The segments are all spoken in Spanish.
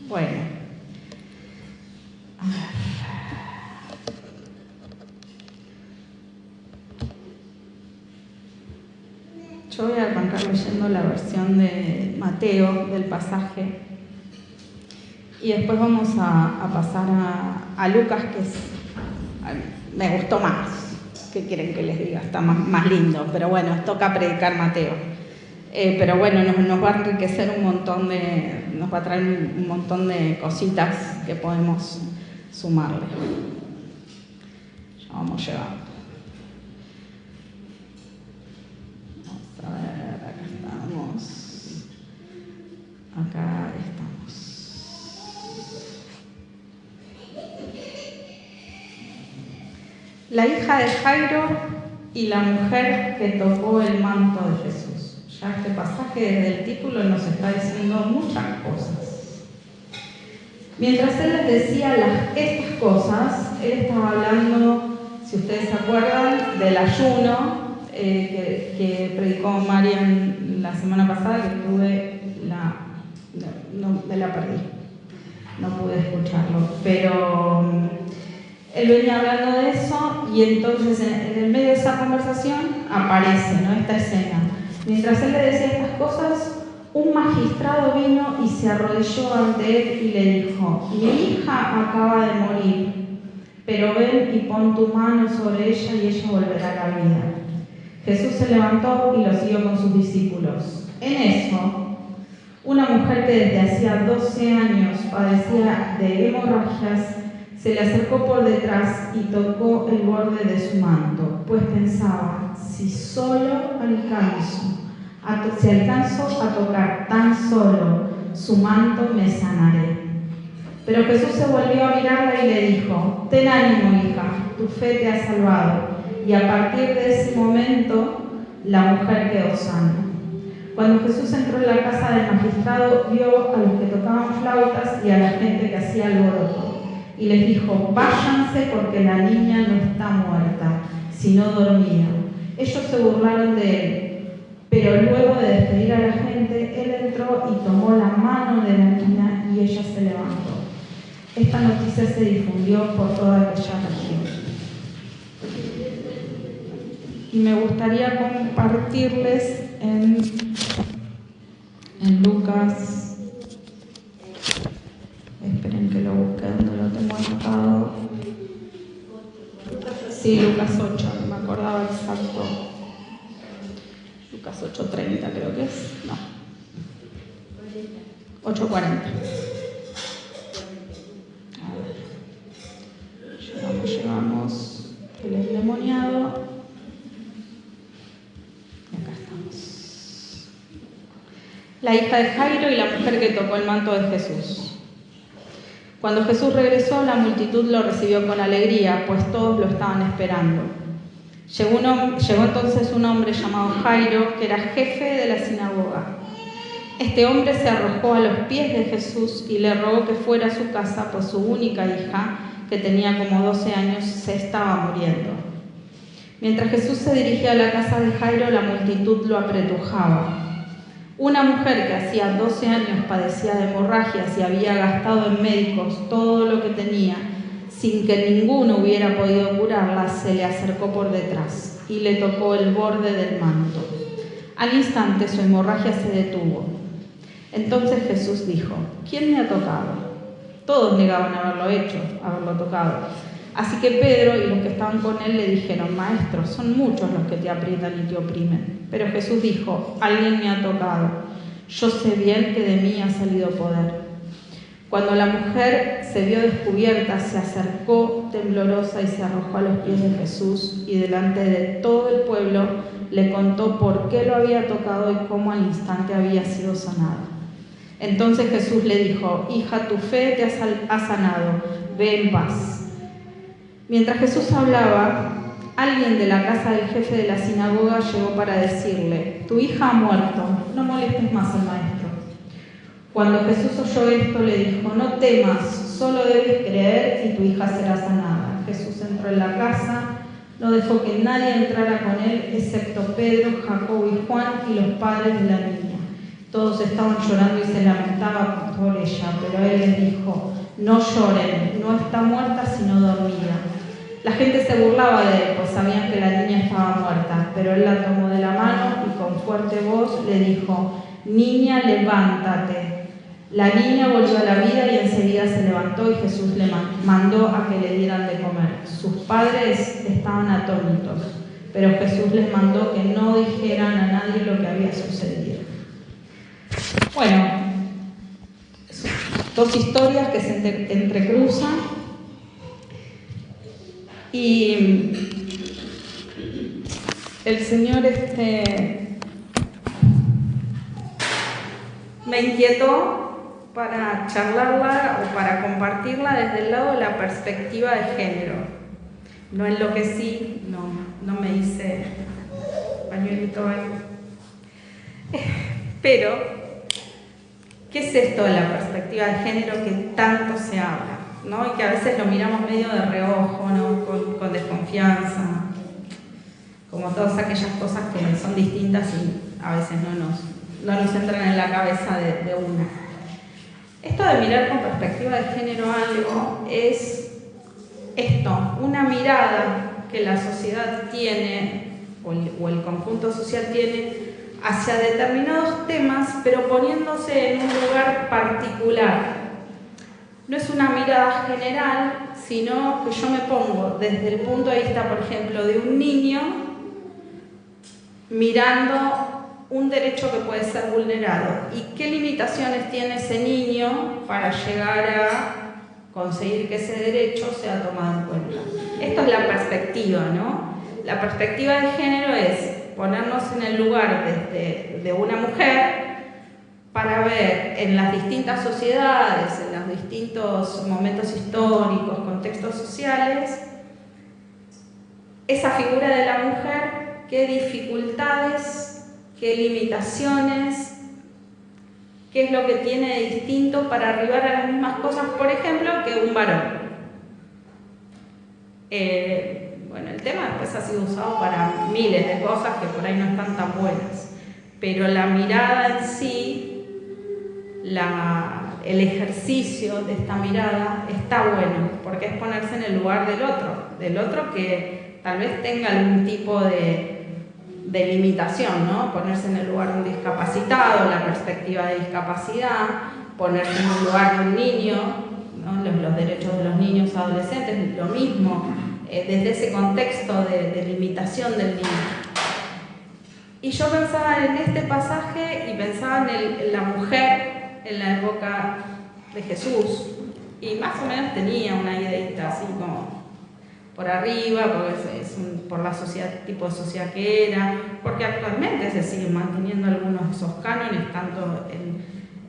Bueno, a ver. Yo voy a arrancar leyendo la versión de Mateo del pasaje y después vamos a pasar a Lucas, me gustó más. ¿Qué quieren que les diga? Está más lindo, pero bueno, toca predicar Mateo. Pero bueno, nos va a enriquecer nos va a traer un montón de cositas que podemos sumarle. Ya vamos llegando. Vamos a ver, acá estamos. Acá estamos. La hija de Jairo y la mujer que tocó el manto de Jesús. Ya este pasaje desde el título nos está diciendo muchas cosas. Mientras él les decía estas cosas, él estaba hablando, si ustedes se acuerdan, del ayuno que predicó Marian la semana pasada, que me la perdí, no pude escucharlo, pero él venía hablando de eso y entonces en el medio de esa conversación aparece, ¿no?, esta escena. Mientras él le decía estas cosas, un magistrado vino y se arrodilló ante él y le dijo: mi hija acaba de morir, pero ven y pon tu mano sobre ella y ella volverá a la vida. Jesús se levantó y lo siguió con sus discípulos. En eso, una mujer que desde hacía 12 años padecía de hemorragias se le acercó por detrás y tocó el borde de su manto, pues pensaba: si alcanzo a tocar tan solo su manto, me sanaré. Pero Jesús se volvió a mirarla y le dijo: ten ánimo, hija, tu fe te ha salvado. Y a partir de ese momento, la mujer quedó sana. Cuando Jesús entró en la casa del magistrado, vio a los que tocaban flautas y a la gente que hacía alboroto. Y les dijo: váyanse, porque la niña no está muerta, sino dormida. Ellos se burlaron de él, pero luego de despedir a la gente, él entró y tomó la mano de la niña y ella se levantó. Esta noticia se difundió por toda aquella región. Y me gustaría compartirles en Lucas. Esperen que lo busque donde lo tengo anotado. Sí, Lucas 8, no me acordaba exacto. Lucas 8:30 creo que es. No. 8:40. Llegamos. El endemoniado. Y acá estamos. La hija de Jairo y la mujer que tocó el manto de Jesús. Cuando Jesús regresó, la multitud lo recibió con alegría, pues todos lo estaban esperando. Llegó entonces un hombre llamado Jairo, que era jefe de la sinagoga. Este hombre se arrojó a los pies de Jesús y le rogó que fuera a su casa, pues su única hija, que tenía como 12 años, se estaba muriendo. Mientras Jesús se dirigía a la casa de Jairo, la multitud lo apretujaba. Una mujer que hacía 12 años padecía de hemorragias y había gastado en médicos todo lo que tenía, sin que ninguno hubiera podido curarla, se le acercó por detrás y le tocó el borde del manto. Al instante su hemorragia se detuvo. Entonces Jesús dijo: ¿quién me ha tocado? Todos negaban haberlo tocado. Así que Pedro y los que estaban con él le dijeron: Maestro, son muchos los que te aprietan y te oprimen. Pero Jesús dijo: alguien me ha tocado. Yo sé bien que de mí ha salido poder. Cuando la mujer se vio descubierta, se acercó temblorosa y se arrojó a los pies de Jesús y delante de todo el pueblo le contó por qué lo había tocado y cómo al instante había sido sanada. Entonces Jesús le dijo: hija, tu fe te ha sanado, ve en paz. Mientras Jesús hablaba, alguien de la casa del jefe de la sinagoga llegó para decirle: tu hija ha muerto, no molestes más al maestro. Cuando Jesús oyó esto, le dijo: no temas, solo debes creer y tu hija será sanada. Jesús entró en la casa, no dejó que nadie entrara con él, excepto Pedro, Jacobo y Juan y los padres de la niña. Todos estaban llorando y se lamentaban por ella, pero él les dijo: no lloren, no está muerta sino dormida. La gente se burlaba de él, pues sabían que la niña estaba muerta, pero él la tomó de la mano y con fuerte voz le dijo: niña, levántate. La niña volvió a la vida y enseguida se levantó y Jesús le mandó a que le dieran de comer. Sus padres estaban atónitos, pero Jesús les mandó que no dijeran a nadie lo que había sucedido. Bueno, dos historias que se entrecruzan y el Señor me inquietó para charlarla o para compartirla desde el lado de la perspectiva de género. No enloquecí, no me hice pañuelito ahí. Pero, ¿qué es esto de la perspectiva de género que tanto se habla, ¿no? Y que a veces lo miramos medio de reojo, ¿no? Con desconfianza, como todas aquellas cosas que son distintas y a veces no nos entran en la cabeza de uno. Esto de mirar con perspectiva de género algo es esto, una mirada que la sociedad tiene o el conjunto social tiene hacia determinados temas, pero poniéndose en un lugar particular. No es una mirada general, sino que yo me pongo desde el punto de vista, por ejemplo, de un niño mirando un derecho que puede ser vulnerado y qué limitaciones tiene ese niño para llegar a conseguir que ese derecho sea tomado en cuenta. Esto es la perspectiva, ¿no? La perspectiva de género es ponernos en el lugar de una mujer para ver en las distintas sociedades, en los distintos momentos históricos, contextos sociales, esa figura de la mujer, qué dificultades, qué limitaciones, qué es lo que tiene de distinto para arribar a las mismas cosas, por ejemplo, que un varón. Bueno, el tema después ha sido usado para miles de cosas que por ahí no están tan buenas, pero la mirada en sí, el ejercicio de esta mirada está bueno, porque es ponerse en el lugar del otro que tal vez tenga algún tipo de limitación, ¿no? Ponerse en el lugar de un discapacitado, la perspectiva de discapacidad, ponerse en el lugar de un niño, ¿no? Los derechos de los niños adolescentes, lo mismo, desde ese contexto de limitación del niño. Y yo pensaba en este pasaje y pensaba en la mujer en la época de Jesús, y más o menos tenía una ideita así como por arriba, porque por la sociedad, tipo de sociedad que era, porque actualmente se siguen manteniendo algunos de esos cánones, tanto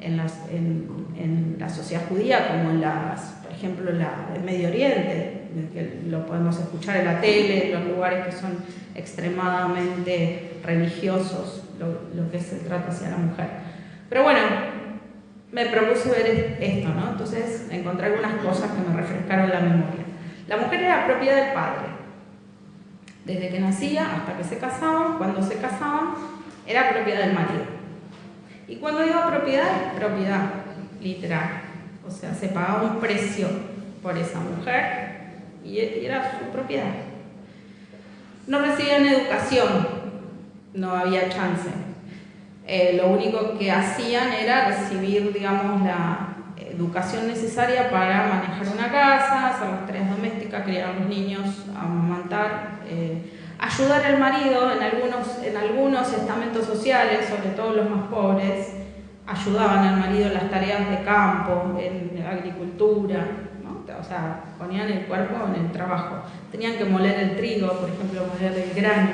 en la sociedad judía como en por ejemplo, el Medio Oriente, que lo podemos escuchar en la tele, en los lugares que son extremadamente religiosos, lo que se trata hacia la mujer. Pero bueno, me propuse ver esto, ¿no? Entonces encontré algunas cosas que me refrescaron la memoria. La mujer era propiedad del padre. Desde que nacía hasta que se casaban, cuando se casaban, era propiedad del marido. Y cuando digo propiedad literal. O sea, se pagaba un precio por esa mujer y era su propiedad. No recibían educación, no había chance. Lo único que hacían era recibir, digamos, la educación necesaria para manejar una casa, hacer las tareas domésticas, criar a los niños, amamantar, ayudar al marido en algunos estamentos sociales, sobre todo los más pobres, ayudaban al marido en las tareas de campo, en agricultura, ¿no? O sea, ponían el cuerpo en el trabajo. Tenían que moler el trigo, por ejemplo, moler el grano.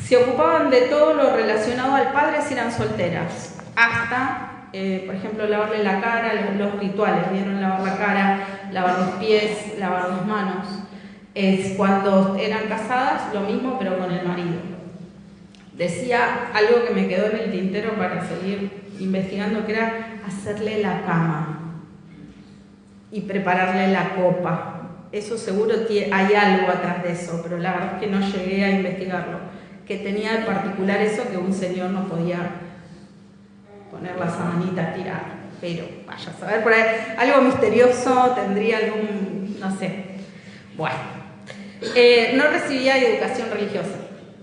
Se ocupaban de todo lo relacionado al padre si eran solteras, hasta, por ejemplo, lavarle la cara, los rituales, ¿vieron? Lavar la cara, lavar los pies, lavar las manos. Cuando eran casadas, lo mismo, pero con el marido. Decía algo que me quedó en el tintero para seguir investigando, que era hacerle la cama y prepararle la copa. Eso seguro hay algo atrás de eso, pero la verdad es que no llegué a investigarlo. que tenía de particular eso que un señor no podía poner la sabanita tirada. Pero vaya a saber, por ahí algo misterioso, tendría algún, no sé. Bueno, no recibía educación religiosa,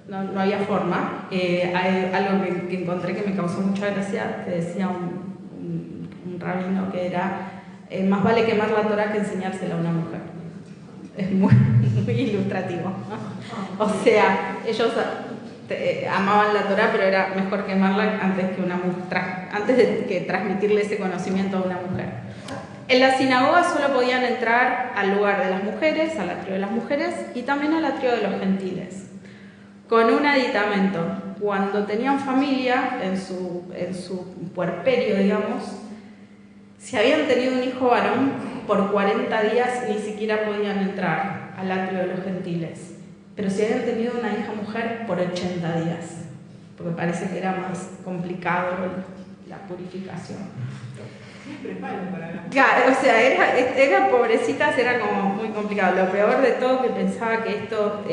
no había forma. Hay algo que encontré que me causó mucha gracia, que decía un rabino que era, más vale quemar la Torá que enseñársela a una mujer. Es muy ilustrativo, ¿no? O sea, ellos amaban la Torá, pero era mejor quemarla antes de que transmitirle ese conocimiento a una mujer. En la sinagoga solo podían entrar al lugar de las mujeres, al atrio de las mujeres y también al atrio de los gentiles, con un aditamento. Cuando tenían familia, en su puerperio, digamos, si habían tenido un hijo varón, por 40 días ni siquiera podían entrar al atrio de los gentiles. Pero si habían tenido una hija mujer, por 80 días, porque parece que era más complicado la purificación. Claro, o sea, era pobrecitas, era como muy complicado. Lo peor de todo que pensaba que esto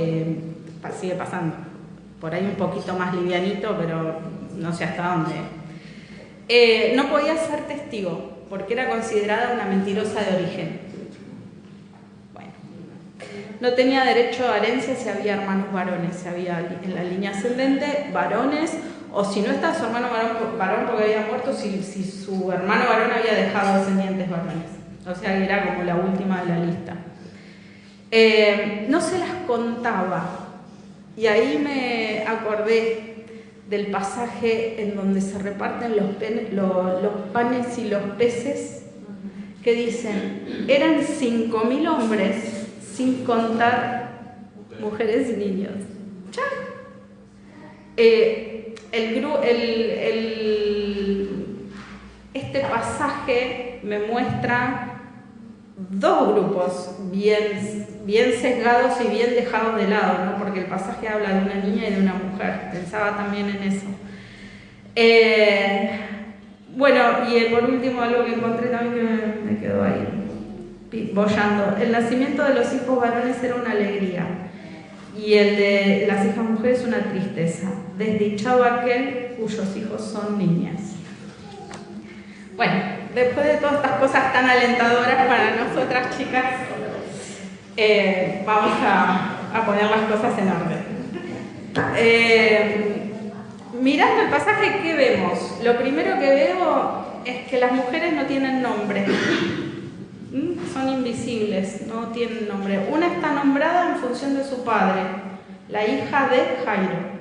sigue pasando. Por ahí un poquito más livianito, pero no sé hasta dónde. No podía ser testigo, porque era considerada una mentirosa de origen. Bueno, no tenía derecho a herencia si había hermanos varones, si había en la línea ascendente varones, o si no estaba su hermano varón porque había muerto, si su hermano varón había dejado descendientes varones. O sea, era como la última de la lista. No se las contaba. Y ahí me acordé del pasaje en donde se reparten los panes y los peces, que dicen, eran 5.000 hombres, sin contar mujeres y niños. ¡Chao! Este pasaje me muestra dos grupos bien sesgados y bien dejados de lado, ¿no? Porque el pasaje habla de una niña y de una mujer. Pensaba también en eso. Bueno, y por último algo que encontré también que me quedó ahí boyando. El nacimiento de los hijos varones era una alegría y el de las hijas mujeres una tristeza. Desdichado aquel cuyos hijos son niñas. Bueno, después de todas estas cosas tan alentadoras para nosotras chicas, vamos a poner las cosas en orden. Mirando el pasaje, ¿qué vemos? Lo primero que veo es que las mujeres no tienen nombre. Son invisibles, no tienen nombre. Una está nombrada en función de su padre, la hija de Jairo.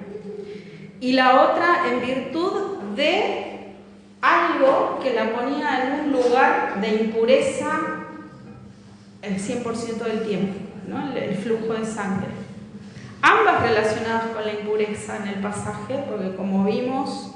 Y la otra en virtud de algo que la ponía en un lugar de impureza el 100% del tiempo, ¿no? El flujo de sangre. Ambas relacionadas con la impureza en el pasaje, porque como vimos,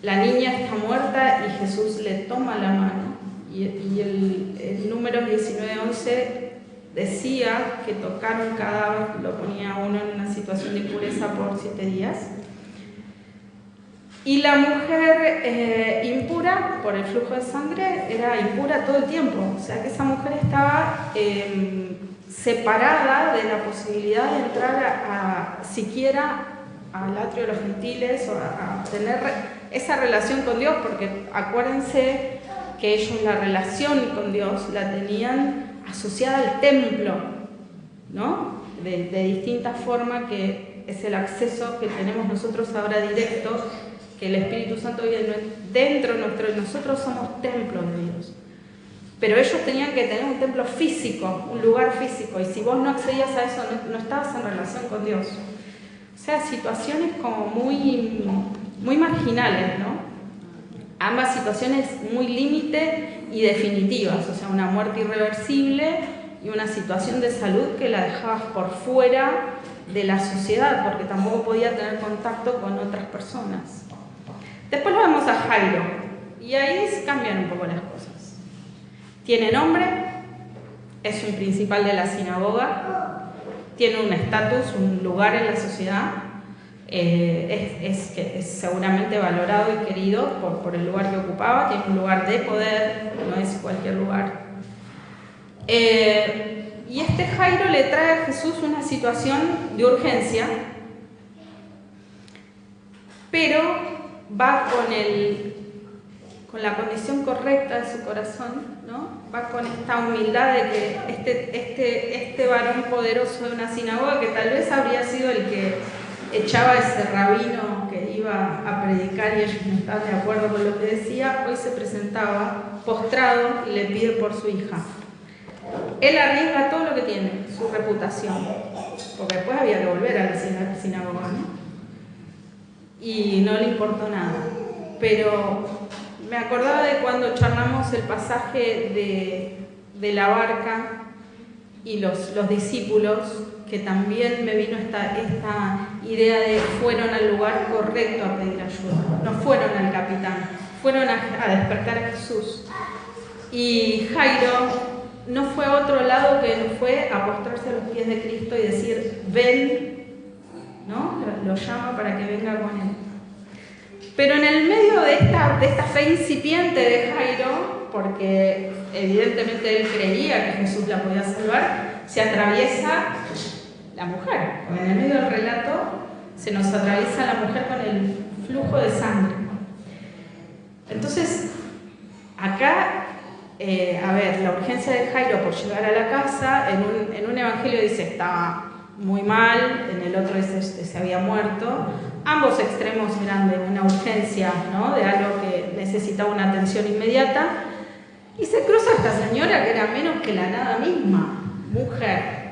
la niña está muerta y Jesús le toma la mano. Y el número 19:11 decía que tocar un cadáver lo ponía a uno en una situación de impureza por 7 días. Y la mujer impura por el flujo de sangre era impura todo el tiempo. O sea que esa mujer estaba separada de la posibilidad de entrar siquiera al atrio de los gentiles o a tener esa relación con Dios, porque acuérdense que ellos la relación con Dios la tenían asociada al templo, ¿no? De distinta forma, que es el acceso que tenemos nosotros ahora directo, que el Espíritu Santo vive dentro de nosotros, somos templos de Dios. Pero ellos tenían que tener un templo físico, un lugar físico, y si vos no accedías a eso, no estabas en relación con Dios. O sea, situaciones como muy marginales, ¿no? Ambas situaciones muy límite y definitivas, o sea, una muerte irreversible y una situación de salud que la dejabas por fuera de la sociedad, porque tampoco podía tener contacto con otras personas. Después lo vemos a Jairo, y ahí cambian un poco las cosas. Tiene nombre, es un principal de la sinagoga, tiene un estatus, un lugar en la sociedad, es seguramente valorado y querido por el lugar que ocupaba, tiene un lugar de poder, no es cualquier lugar. Y este Jairo le trae a Jesús una situación de urgencia, pero va con la condición correcta de su corazón, ¿no? Va con esta humildad de que este varón poderoso de una sinagoga, que tal vez habría sido el que echaba a ese rabino que iba a predicar y ellos no estaban de acuerdo con lo que decía, hoy se presentaba postrado y le pide por su hija. Él arriesga todo lo que tiene, su reputación, porque después había que volver a la sinagoga, ¿no? Y no le importó nada. Pero me acordaba de cuando charlamos el pasaje de la barca y los discípulos, que también me vino esta idea de fueron al lugar correcto a pedir ayuda, no fueron al capitán, fueron a despertar a Jesús. Y Jairo no fue a otro lado que no fue a postrarse a los pies de Cristo y decir, ven, ¿no? Lo llama para que venga con él. Pero en el medio de esta fe incipiente de Jairo, porque evidentemente él creía que Jesús la podía salvar, se atraviesa la mujer. En el medio del relato se nos atraviesa la mujer con el flujo de sangre. Entonces, acá, la urgencia de Jairo por llegar a la casa, en un evangelio dice estaba muy mal, en el otro dice se había muerto. Ambos extremos eran de una urgencia, ¿no? De algo que necesitaba una atención inmediata. Y se cruza esta señora que era menos que la nada misma, mujer,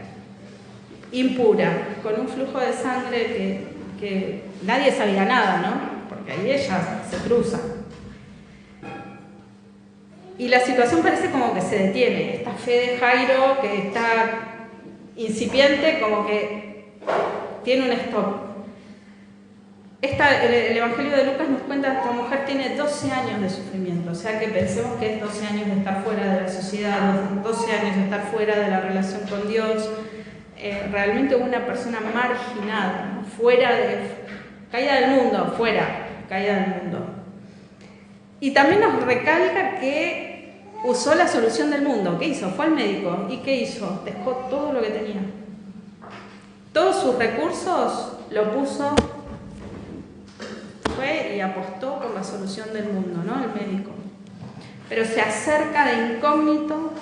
impura, con un flujo de sangre que nadie sabía nada, ¿no? Porque ahí ella se cruza. Y la situación parece como que se detiene. Esta fe de Jairo, que está incipiente, como que tiene un stop. El Evangelio de Lucas nos cuenta que esta mujer tiene 12 años de sufrimiento, o sea que pensemos que es 12 años de estar fuera de la sociedad, 12 años de estar fuera de la relación con Dios, realmente una persona marginada, ¿no? Caída del mundo, caída del mundo. Y también nos recalca que usó la solución del mundo. ¿Qué hizo? Fue al médico. ¿Y qué hizo? Dejó todo lo que tenía. Todos sus recursos lo puso, fue y apostó por la solución del mundo, ¿no? El médico. Pero se acerca de incógnito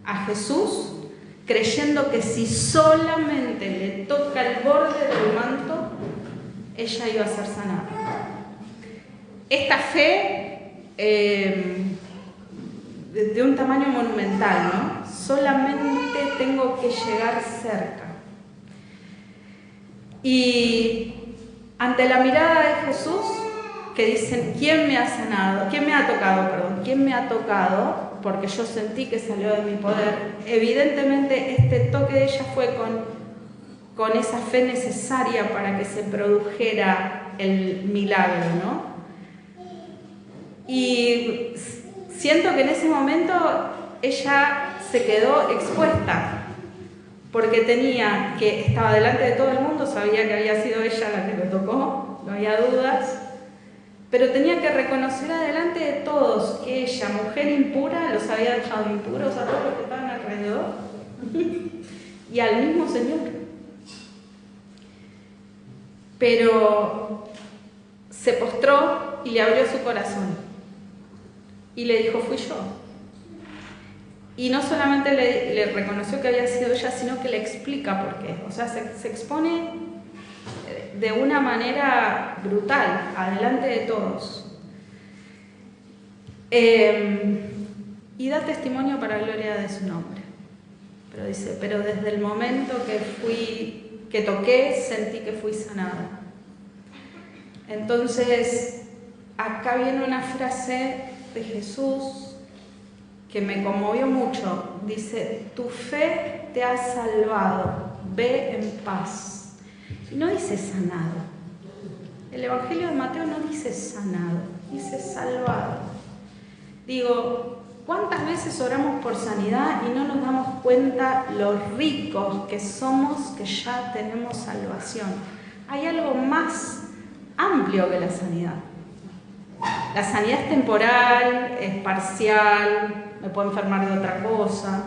a Jesús, creyendo que si solamente le toca el borde del manto, ella iba a ser sanada. Esta fe de un tamaño monumental, ¿no? Solamente tengo que llegar cerca. Y ante la mirada de Jesús, que dicen, ¿quién me ha sanado? ¿Quién me ha tocado? ¿Quién me ha tocado? Porque yo sentí que salió de mi poder. Evidentemente, este toque de ella fue con esa fe necesaria para que se produjera el milagro, ¿no? Y siento que en ese momento ella se quedó expuesta, porque estaba delante de todo el mundo, sabía que había sido ella la que lo tocó, no había dudas, pero tenía que reconocer delante de todos que ella, mujer impura, los había dejado impuros a todos los que estaban alrededor y al mismo Señor. Pero se postró y le abrió su corazón y le dijo, fui yo. Y no solamente le reconoció que había sido ella, sino que le explica por qué. O sea, se expone de una manera brutal, adelante de todos. Y da testimonio para la gloria de su nombre. Pero dice, pero desde el momento que toqué, sentí que fui sanada. Entonces, acá viene una frase de Jesús que me conmovió mucho. Dice, tu fe te ha salvado, ve en paz. Y no dice sanado. El Evangelio de Mateo no dice sanado, dice salvado. Digo, ¿cuántas veces oramos por sanidad y no nos damos cuenta lo ricos que somos, que ya tenemos salvación? Hay algo más amplio que la sanidad. La sanidad es temporal, es parcial, me puedo enfermar de otra cosa,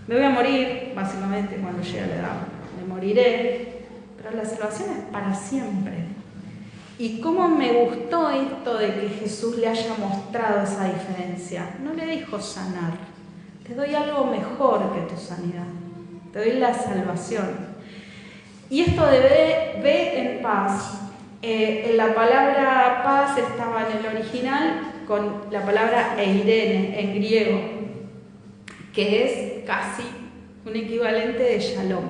me voy a morir, básicamente, cuando llegue a la edad, me moriré, pero la salvación es para siempre. Y cómo me gustó esto de que Jesús le haya mostrado esa diferencia. No le dijo sanar, te doy algo mejor que tu sanidad, te doy la salvación. Y esto de ve en paz, la palabra paz estaba en el original con la palabra eirene en griego, que es casi un equivalente de shalom.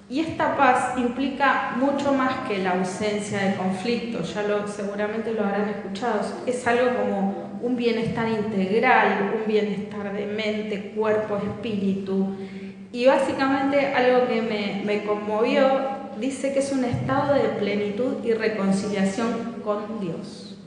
Y esta paz implica mucho más que la ausencia de conflicto, seguramente lo habrán escuchado, es algo como un bienestar integral, un bienestar de mente, cuerpo, espíritu. Y básicamente algo que me conmovió, dice que es un estado de plenitud y reconciliación con Dios.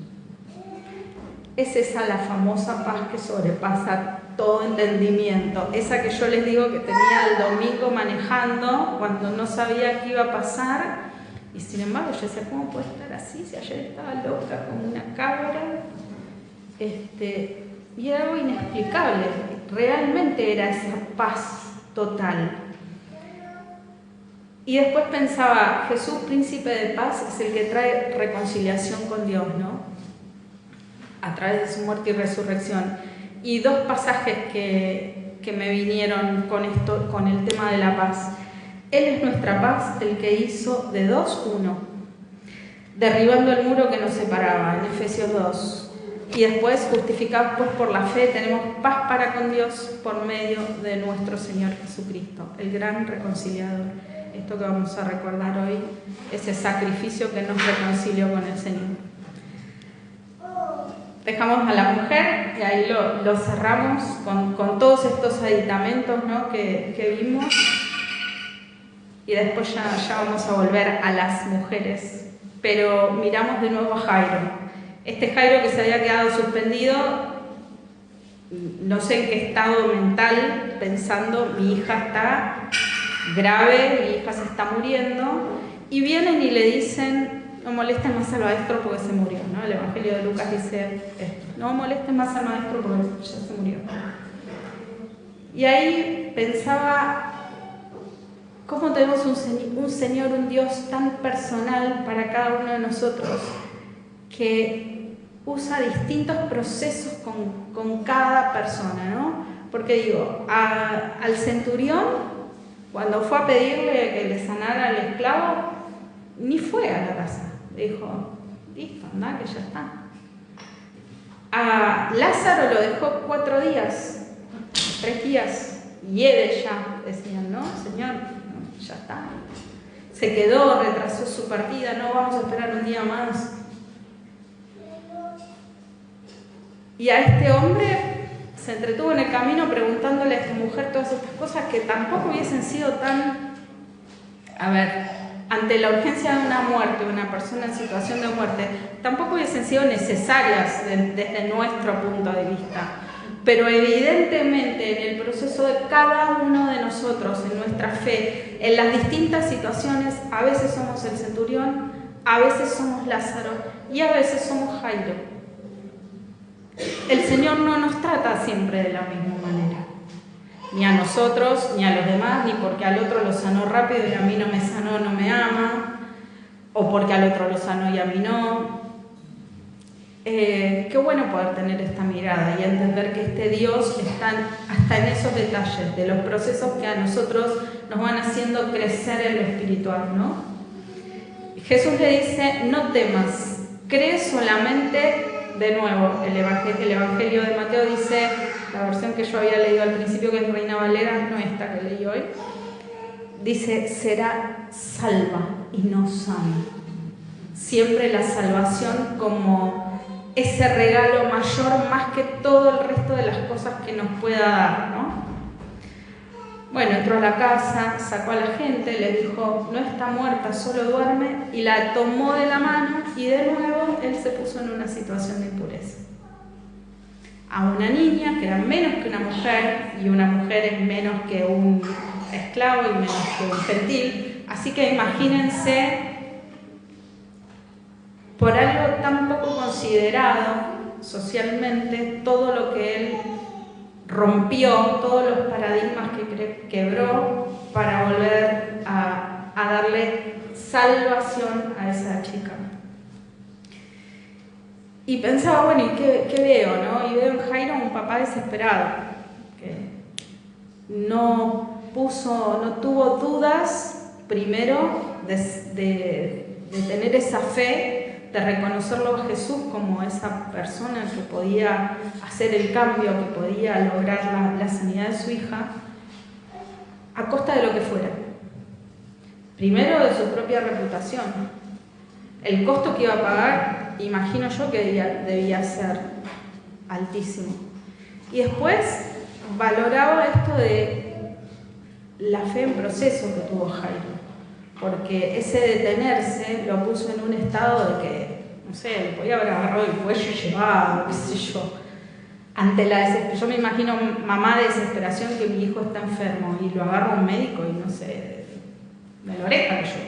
Es esa la famosa paz que sobrepasa todo entendimiento, esa que yo les digo que tenía el domingo manejando cuando no sabía qué iba a pasar, y sin embargo yo decía, ¿cómo puede estar así si ayer estaba loca como una cabra? Y era algo inexplicable, realmente era esa paz total. Y después pensaba, Jesús, príncipe de paz, es el que trae reconciliación con Dios, ¿no? A través de su muerte y resurrección. Y dos pasajes que me vinieron con esto, con el tema de la paz. Él es nuestra paz, el que hizo de dos uno, derribando el muro que nos separaba, en Efesios 2. Y después, justificados pues por la fe, tenemos paz para con Dios por medio de nuestro Señor Jesucristo, el gran reconciliador. Esto que vamos a recordar hoy, ese sacrificio que nos reconcilió con el Señor. Dejamos a la mujer y ahí lo cerramos con todos estos aditamentos, ¿no? que vimos, y después ya vamos a volver a las mujeres, pero miramos de nuevo a Jairo. Este Jairo que se había quedado suspendido, no sé en qué estado mental, pensando, mi hija está grave, mi hija se está muriendo, y vienen y le dicen, no molesten más al maestro porque se murió, ¿no? El Evangelio de Lucas dice esto, no molesten más al maestro porque ya se murió. Y ahí pensaba, ¿cómo tenemos un Señor, un Dios tan personal para cada uno de nosotros, que usa distintos procesos con cada persona, ¿no? Porque digo, al centurión, cuando fue a pedirle que le sanara al esclavo, ni fue a la casa. Dijo, listo, anda, que ya está. A Lázaro lo dejó 4 días, 3 días, hiede ya, decían, ¿no? Señor, ya está. Se quedó, retrasó su partida, no vamos a esperar un día más. Y a este hombre se entretuvo en el camino preguntándole a esta mujer todas estas cosas que tampoco hubiesen sido tan... A ver, ante la urgencia de una muerte, de una persona en situación de muerte, tampoco hubiesen sido necesarias desde nuestro punto de vista. Pero evidentemente en el proceso de cada uno de nosotros, en nuestra fe, en las distintas situaciones, a veces somos el centurión, a veces somos Lázaro y a veces somos Jairo. El Señor no nos trata siempre de la misma manera. Ni a nosotros, ni a los demás, ni porque al otro lo sanó rápido y a mí no me sanó, no me ama, o porque al otro lo sanó y a mí no. Qué bueno poder tener esta mirada y entender que este Dios está hasta en esos detalles, de los procesos que a nosotros nos van haciendo crecer en lo espiritual, ¿no? Jesús le dice, no temas, cree solamente. De nuevo, el Evangelio de Mateo dice, la versión que yo había leído al principio, que es Reina Valera, no esta que leí hoy, dice, será salva y no sana. Siempre la salvación como ese regalo mayor más que todo el resto de las cosas que nos pueda dar, ¿no? Bueno, entró a la casa, sacó a la gente, le dijo, no está muerta, solo duerme, y la tomó de la mano y de nuevo él se puso en una situación de impureza. A una niña que era menos que una mujer, y una mujer es menos que un esclavo y menos que un gentil, así que imagínense, por algo tan poco considerado socialmente, todo lo que él rompió, todos los paradigmas que quebró para volver a darle salvación a esa chica. Y pensaba, bueno, ¿y qué veo, no? Y veo en Jairo un papá desesperado, que no tuvo dudas, primero, de tener esa fe, de reconocerlo a Jesús como esa persona que podía hacer el cambio, que podía lograr la sanidad de su hija, a costa de lo que fuera. Primero, de su propia reputación. El costo que iba a pagar, imagino yo que debía ser altísimo. Y después valoraba esto de la fe en proceso que tuvo Jairo, porque ese detenerse lo puso en un estado de que, no sé, le podía haber agarrado el cuello y llevado, qué sé yo. Ante la desesperación, yo me imagino mamá de desesperación que mi hijo está enfermo y lo agarra un médico y no sé, me lo oreja yo.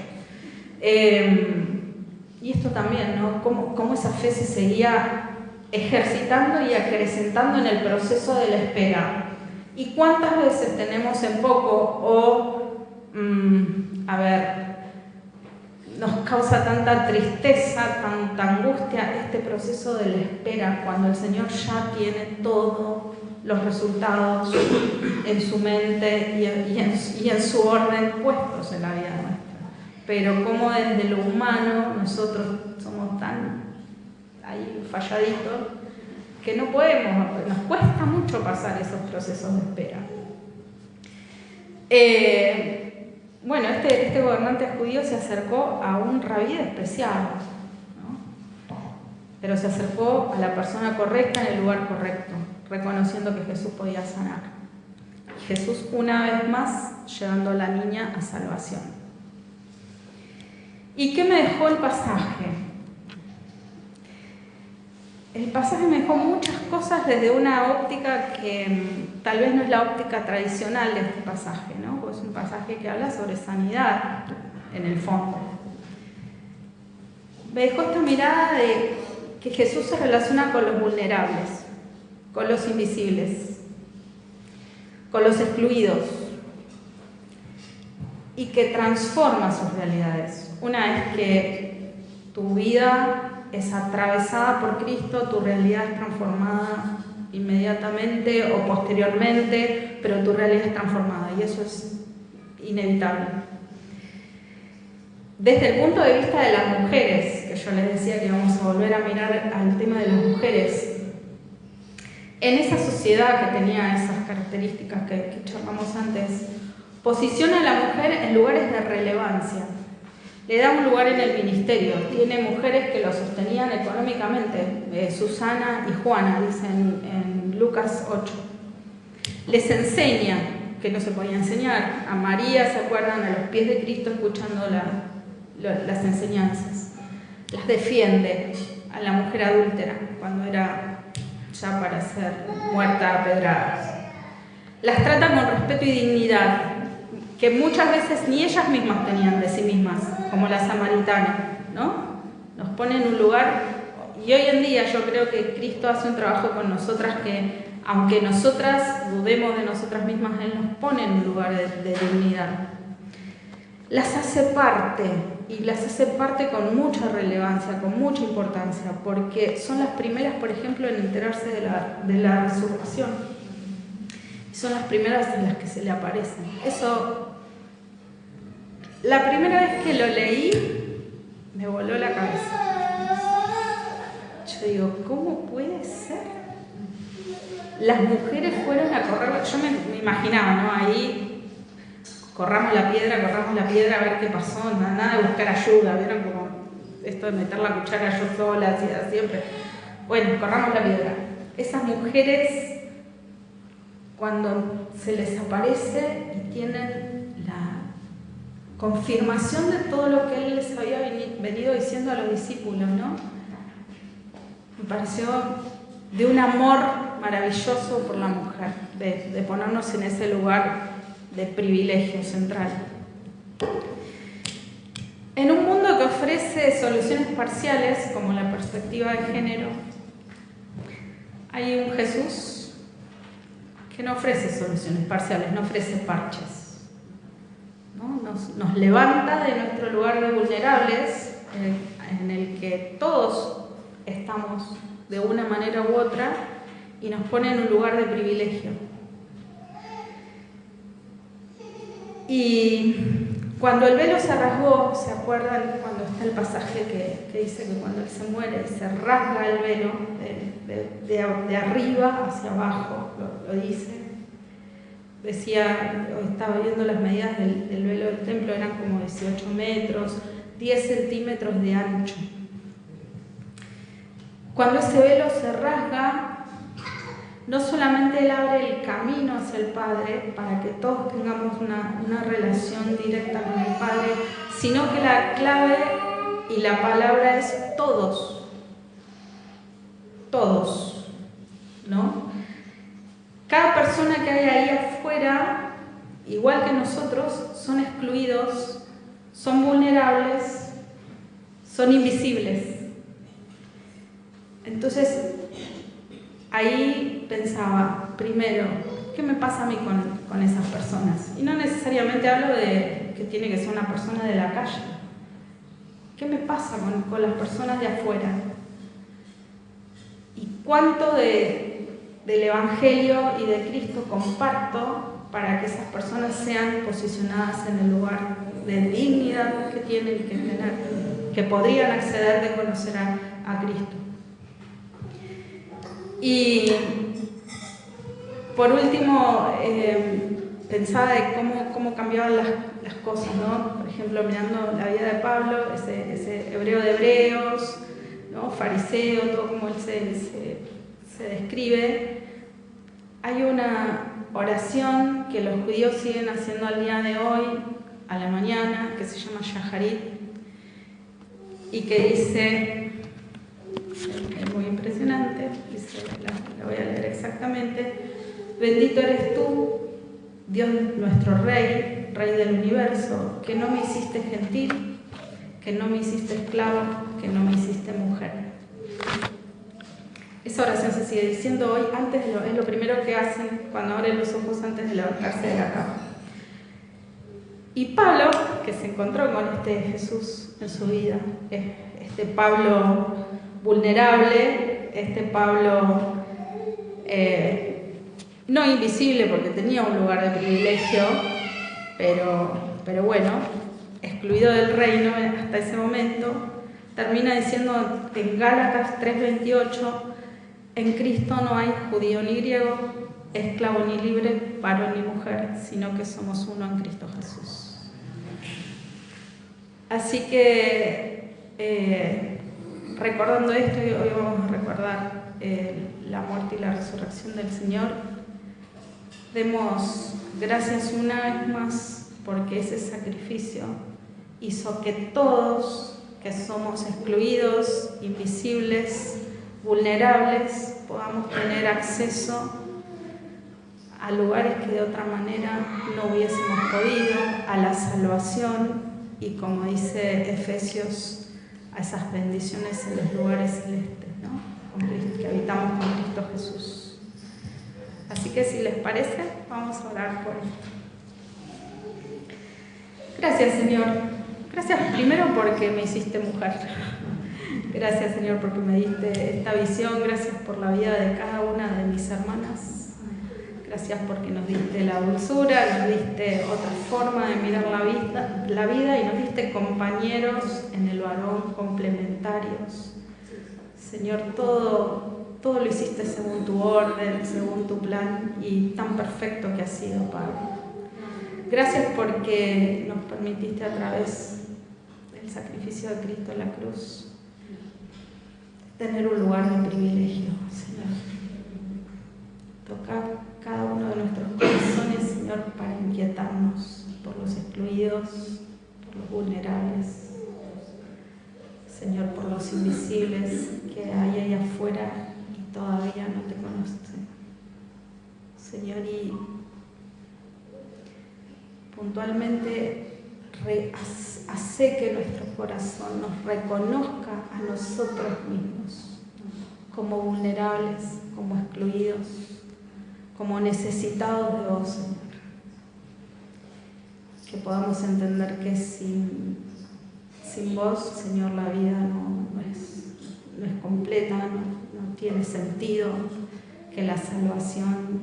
Y esto también, ¿no? Cómo esa fe se seguía ejercitando y acrecentando en el proceso de la espera. ¿Y cuántas veces tenemos en poco nos causa tanta tristeza, tanta angustia este proceso de la espera, cuando el Señor ya tiene todos los resultados en su mente y en su orden puestos en la vida nuestra? Pero como desde lo humano nosotros somos tan ahí falladitos que no podemos, nos cuesta mucho pasar esos procesos de espera. Bueno, este gobernante judío se acercó a un rabí despreciado, ¿no? Pero se acercó a la persona correcta en el lugar correcto, reconociendo que Jesús podía sanar. Y Jesús, una vez más, llevando a la niña a salvación. ¿Y qué me dejó el pasaje? El pasaje me dejó muchas cosas desde una óptica que tal vez no es la óptica tradicional de este pasaje, ¿no? Porque es un pasaje que habla sobre sanidad, en el fondo. Me dejó esta mirada de que Jesús se relaciona con los vulnerables, con los invisibles, con los excluidos, y que transforma sus realidades. Una vez que tu vida es atravesada por Cristo, tu realidad es transformada inmediatamente o posteriormente, pero tu realidad es transformada y eso es inevitable. Desde el punto de vista de las mujeres, que yo les decía que vamos a volver a mirar al tema de las mujeres, en esa sociedad que tenía esas características que charlamos antes, posiciona a la mujer en lugares de relevancia. Le da un lugar en el ministerio. Tiene mujeres que lo sostenían económicamente. Susana y Juana, dicen en Lucas 8. Les enseña, que no se podía enseñar. A María, ¿se acuerdan? A los pies de Cristo escuchando las enseñanzas. Las defiende a la mujer adúltera, cuando era ya para ser muerta a pedradas. Las trata con respeto y dignidad, que muchas veces ni ellas mismas tenían de sí mismas, como la samaritana, ¿no? Nos pone en un lugar, y hoy en día yo creo que Cristo hace un trabajo con nosotras que, aunque nosotras dudemos de nosotras mismas, Él nos pone en un lugar de dignidad. Las hace parte, y las hace parte con mucha relevancia, con mucha importancia, porque son las primeras, por ejemplo, en enterarse de la resurrección. Y son las primeras en las que se le aparecen. Eso, la primera vez que lo leí, me voló la cabeza. Yo digo, ¿cómo puede ser? Las mujeres fueron a correr, yo me imaginaba, ¿no? Ahí, corramos la piedra, a ver qué pasó, nada de buscar ayuda, ¿vieron? Como esto de meter la cuchara yo sola, así siempre. Bueno, corramos la piedra. Esas mujeres, cuando se les aparece y tienen la confirmación de todo lo que Él les había venido diciendo a los discípulos, ¿no? Me pareció de un amor maravilloso por la mujer, de ponernos en ese lugar de privilegio central. En un mundo que ofrece soluciones parciales, como la perspectiva de género, hay un Jesús que no ofrece soluciones parciales, no ofrece parches, ¿no? Nos levanta de nuestro lugar de vulnerables, en el que todos estamos de una manera u otra y nos pone en un lugar de privilegio. Y cuando el velo se rasgó, ¿se acuerdan cuando está el pasaje que dice que cuando él se muere se rasga el velo de arriba hacia abajo? Lo dice. Decía, estaba viendo las medidas del velo del templo, eran como 18 metros, 10 centímetros de ancho. Cuando ese velo se rasga, no solamente Él abre el camino hacia el Padre para que todos tengamos una relación directa con el Padre, sino que la clave y la palabra es todos. Todos, ¿no? Cada persona que hay ahí afuera, igual que nosotros, son excluidos, son vulnerables, son invisibles. Entonces, ahí pensaba, primero, ¿qué me pasa a mí con esas personas? Y no necesariamente hablo de que tiene que ser una persona de la calle. ¿Qué me pasa con las personas de afuera? ¿Y cuánto del Evangelio y de Cristo comparto para que esas personas sean posicionadas en el lugar de dignidad que tienen que tener, que podrían acceder de conocer a Cristo? Y por último, pensaba de cómo cambiaban las cosas, ¿no? Por ejemplo, mirando la vida de Pablo, ese hebreo de hebreos, ¿no? Fariseo, todo como él se describe. Hay una oración que los judíos siguen haciendo al día de hoy, a la mañana, que se llama Shaharit, y que dice, es muy impresionante, dice, la voy a leer exactamente: bendito eres tú, Dios nuestro Rey, Rey del universo, que no me hiciste gentil, que no me hiciste esclavo, que no me hiciste mujer. Esa oración se sigue diciendo hoy, es lo primero que hacen cuando abren los ojos antes de levantarse de la cama. Y Pablo, que se encontró con este Jesús en su vida, este Pablo vulnerable, este Pablo no invisible porque tenía un lugar de privilegio, pero bueno, excluido del reino hasta ese momento, termina diciendo en Gálatas 3:28, en Cristo no hay judío ni griego, esclavo ni libre, varón ni mujer, sino que somos uno en Cristo Jesús. Así que recordando esto, hoy vamos a recordar la muerte y la resurrección del Señor. Demos gracias una vez más porque ese sacrificio hizo que todos, que somos excluidos, invisibles, vulnerables, podamos tener acceso a lugares que de otra manera no hubiésemos podido, a la salvación y, como dice Efesios, a esas bendiciones en los lugares celestes, ¿no? Que habitamos con Cristo Jesús. Así que, si les parece, vamos a orar por esto. Gracias, Señor. Gracias primero porque me hiciste mujer. Gracias, Señor, porque me diste esta visión. Gracias por la vida de cada una de mis hermanas. Gracias porque nos diste la dulzura, nos diste otra forma de mirar la vida y nos diste compañeros en el varón, complementarios. Señor, todo lo hiciste según tu orden, según tu plan, y tan perfecto que ha sido, Padre. Gracias porque nos permitiste, a través del sacrificio de Cristo en la cruz, tener un lugar de privilegio, Señor. Toca cada uno de nuestros corazones, Señor, para inquietarnos por los excluidos, por los vulnerables, Señor, por los invisibles que hay ahí afuera y todavía no te conocen. Señor, y puntualmente hace que nuestro corazón nos reconozca a nosotros mismos como vulnerables, como excluidos, como necesitados de vos, Señor. Que podamos entender que sin vos, Señor, la vida no es completa, no no tiene sentido, que la salvación,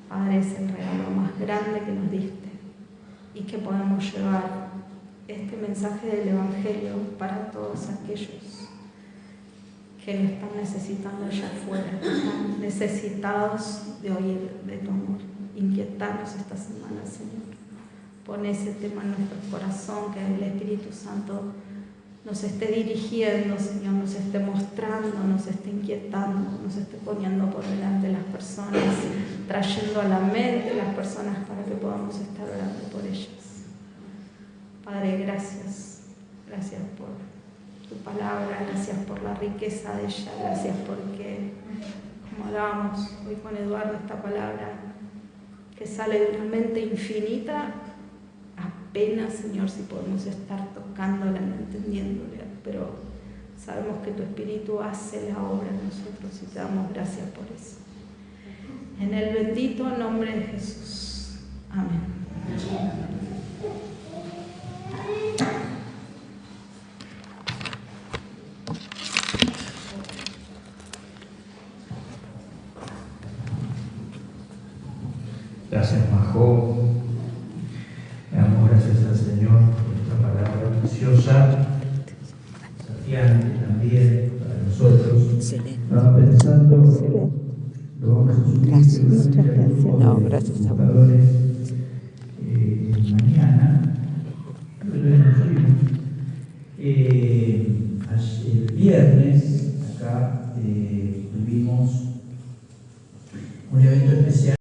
Padre, es el regalo más grande que nos diste y que podemos llevar este mensaje del Evangelio para todos aquellos que lo están necesitando allá afuera, que están necesitados de oír de tu amor. Inquietarnos esta semana, Señor. Pon ese tema en nuestro corazón, que el Espíritu Santo nos esté dirigiendo, Señor, nos esté mostrando, nos esté inquietando, nos esté poniendo por delante las personas, trayendo a la mente las personas para que podamos estar orando por ellas. Padre, gracias. Gracias por tu palabra, gracias por la riqueza de ella, gracias porque, como hablábamos hoy con Eduardo, esta palabra que sale de una mente infinita, apenas, Señor, si podemos estar tocándola y entendiéndola, pero sabemos que tu Espíritu hace la obra en nosotros y te damos gracias por eso. En el bendito nombre de Jesús. Amén. Gracias, Majo. Le damos gracias al Señor por esta palabra preciosa, desafiante también para nosotros. Estaba pensando, lo vamos a subir. Gracias a vos. Mañana, el viernes, acá tuvimos un evento especial.